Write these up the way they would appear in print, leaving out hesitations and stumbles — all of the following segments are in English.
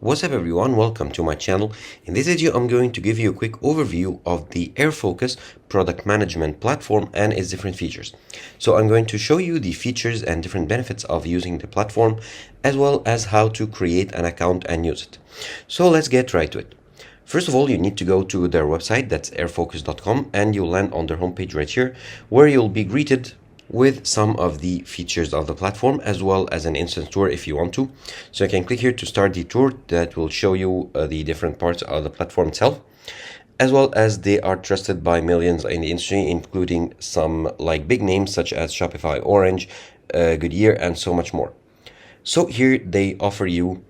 What's up everyone, welcome to my channel. In this video I'm going to give you a quick overview of the Airfocus product management platform and its different features. So I'm going to show you the features and different benefits of using the platform, as well as how to create an account and use it. So let's get right to it. First of all, you need to go to their website, that's airfocus.com, and you'll land on their homepage right here, where you'll be greeted with some of the features of the platform, as well as an instant tour if you want to. So you can click here to start the tour that will show you the different parts of the platform itself, as well as they are trusted by millions in the industry, including some like big names such as Shopify, Orange, Goodyear, and so much more. So here they offer you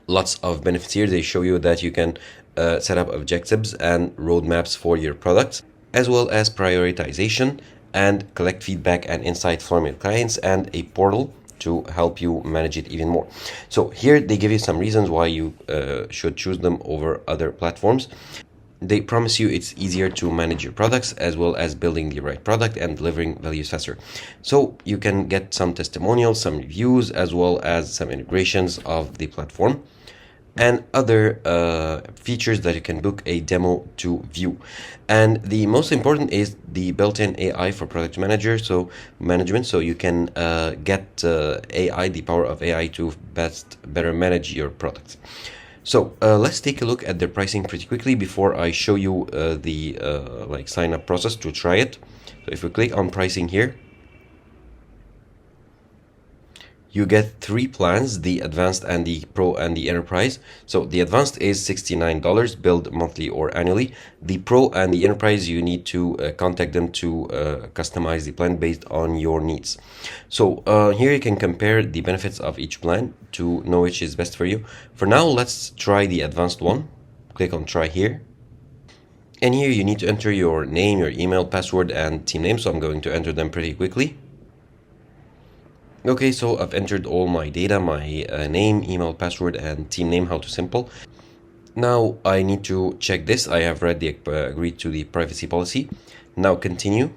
lots of benefits. Here they show you that you can set up objectives and roadmaps for your products, as well as prioritization, and collect feedback and insight from your clients, and a portal to help you manage it even more. So here they give you some reasons why you should choose them over other platforms. They promise you it's easier to manage your products, as well as building the right product and delivering values faster. So you can get some testimonials, some reviews, as well as some integrations of the platform and other features that you can book a demo to view. And the most important is the built-in AI for product management. So you can get AI, the power of AI, to better manage your products. So let's take a look at their pricing pretty quickly before I show you the sign up process to try it. So if we click on pricing here, you get three plans: the advanced and the pro and the enterprise. So the advanced is $69, billed monthly or annually. The pro and the enterprise, you need to contact them to customize the plan based on your needs. So here you can compare the benefits of each plan to know which is best for you. For now, let's try the advanced one. Click on try here. And here you need to enter your name, your email, password, and team name. So I'm going to enter them pretty quickly. Okay, so I've entered all my data, my name, email, password, and team name. How to simple. Now I need to check this. I have read the agreed to the privacy policy. Now continue.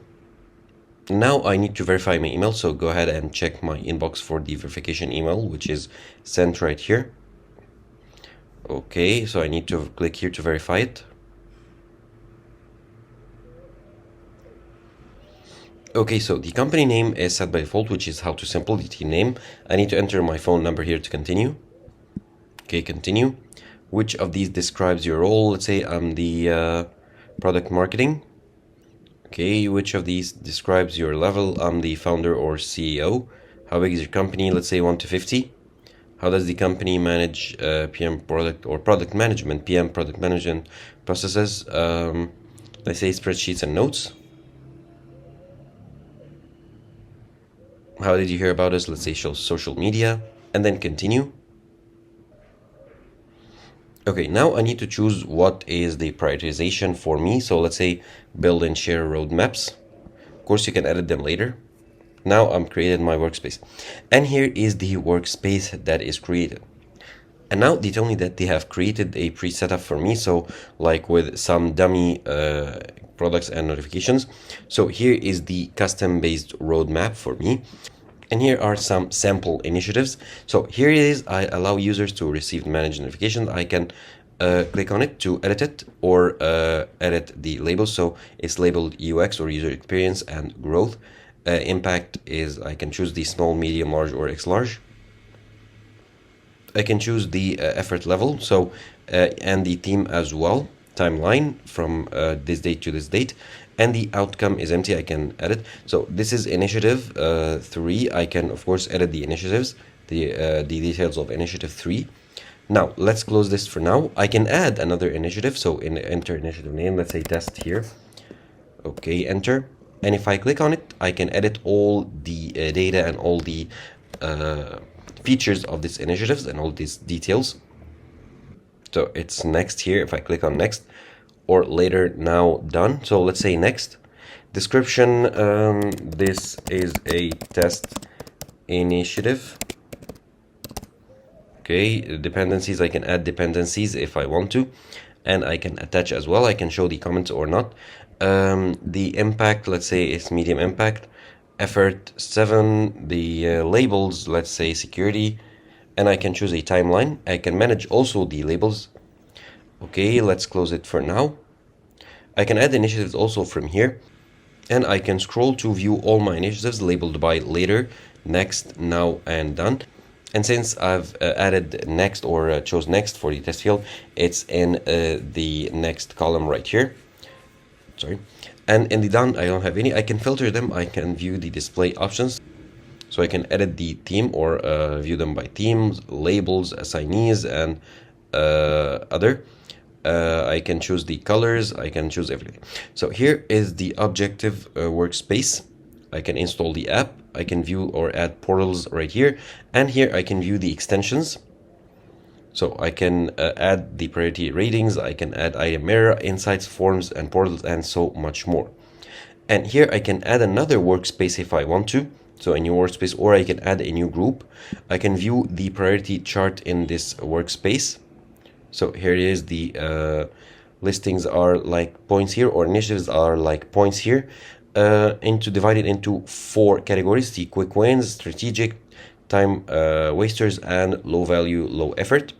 Now I need to verify my email, so go ahead and check my inbox for the verification email, which is sent right here. Okay, so I need to click here to verify it. Okay, so the company name is set by default, which is How to Simple, the team name. I need to enter my phone number here to continue. Okay, continue. Which of these describes your role? Let's say I'm the product marketing. Okay, which of these describes your level? I'm the founder or CEO. How big is your company? Let's say 1 to 50. How does the company manage PM product or product management, PM product management processes? Let's say spreadsheets and notes. How did you hear about us? Let's say social media, and then continue. Okay, now I need to choose what is the prioritization for me. So let's say build and share roadmaps. Of course, you can edit them later. Now I'm created my workspace, and here is the workspace that is created. And now they tell me that they have created a pre-setup for me, so like with some dummy products and notifications. So here is the custom-based roadmap for me. And here are some sample initiatives. So here it is. I allow users to receive managed notifications. I can click on it to edit it, or edit the label. So it's labeled UX or user experience and growth. Impact is I can choose the small, medium, large, or X large. I can choose the effort level, so and the theme as well, timeline from this date to this date, and the outcome is empty. I can edit. So this is initiative 3. I can of course edit the initiatives, the details of initiative 3. Now let's close this for now. I can add another initiative, so enter initiative name, let's say test here. Okay, enter. And if I click on it, I can edit all the data and all the features of this initiatives and all these details. So it's next here. If I click on next, or later, now done. So let's say next. Description, this is a test initiative. Okay, dependencies, I can add dependencies if I want to, and I can attach as well. I can show the comments or not. The impact, let's say it's medium impact. Effort 7, the labels, let's say security, and I can choose a timeline. I can manage also the labels. Okay, let's close it for now. I can add initiatives also from here, and I can scroll to view all my initiatives labeled by later, next, now, and done. And since I've added next or chose next for the test field, it's in the next column right here. Sorry. And in the done, I don't have any. I can filter them. I can view the display options. So I can edit the theme or view them by themes, labels, assignees, and other. I can choose the colors. I can choose everything. So here is the objective workspace. I can install the app. I can view or add portals right here. And here I can view the extensions. So I can add the priority ratings. I can add item mirror, insights, forms, and portals, and so much more. And here I can add another workspace if I want to. So a new workspace, or I can add a new group. I can view the priority chart in this workspace. So here it is. The listings are like points here, or initiatives are like points here. Divided into 4 categories: the quick wins, strategic, time wasters, and low value, low effort.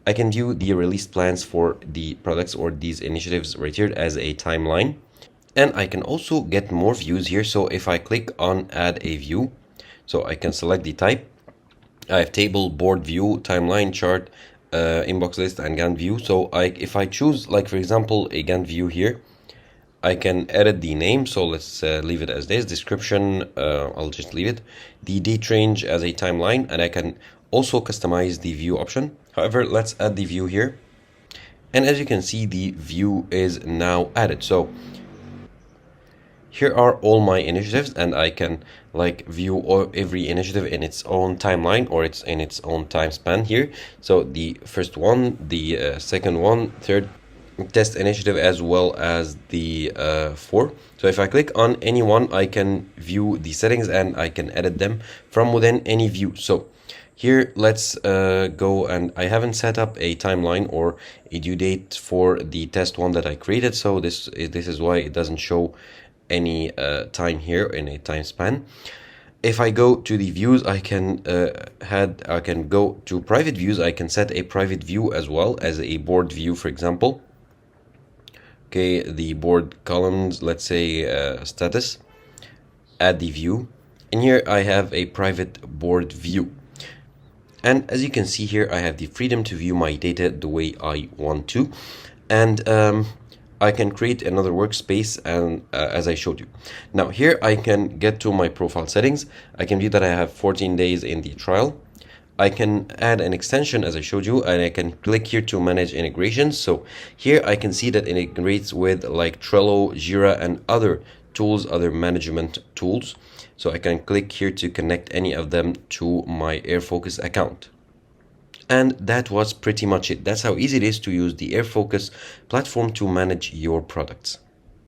I can view the release plans for the products or these initiatives right here as a timeline. And I can also get more views here. So if I click on add a view, so I can select the type. I have table, board view, timeline, chart, inbox list, and Gantt view. So if I choose, like for example, a Gantt view here, I can edit the name. So let's leave it as this. Description, I'll just leave it. The date range as a timeline, and I can also customize the view option. However, let's add the view here. And as you can see, the view is now added. So here are all my initiatives, and I can like view every initiative in its own timeline, or it's in its own time span here. So the first one, the second one, third test initiative, as well as the 4. So if I click on any one, I can view the settings and I can edit them from within any view. So here, let's go, and I haven't set up a timeline or a due date for the test one that I created. So this is why it doesn't show any time here in a time span. If I go to the views, I can go to private views. I can set a private view as well as a board view, for example. Okay, the board columns, let's say status, add the view, and here I have a private board view. And as you can see here, I have the freedom to view my data the way I want to, and I can create another workspace, and as I showed you. Now here I can get to my profile settings. I can view that I have 14 days in the trial. I can add an extension as I showed you, and I can click here to manage integrations. So here I can see that it integrates with like Trello, Jira, and other tools, other management tools. So I can click here to connect any of them to my Airfocus account. And that was pretty much it. That's how easy it is to use the Airfocus platform to manage your products.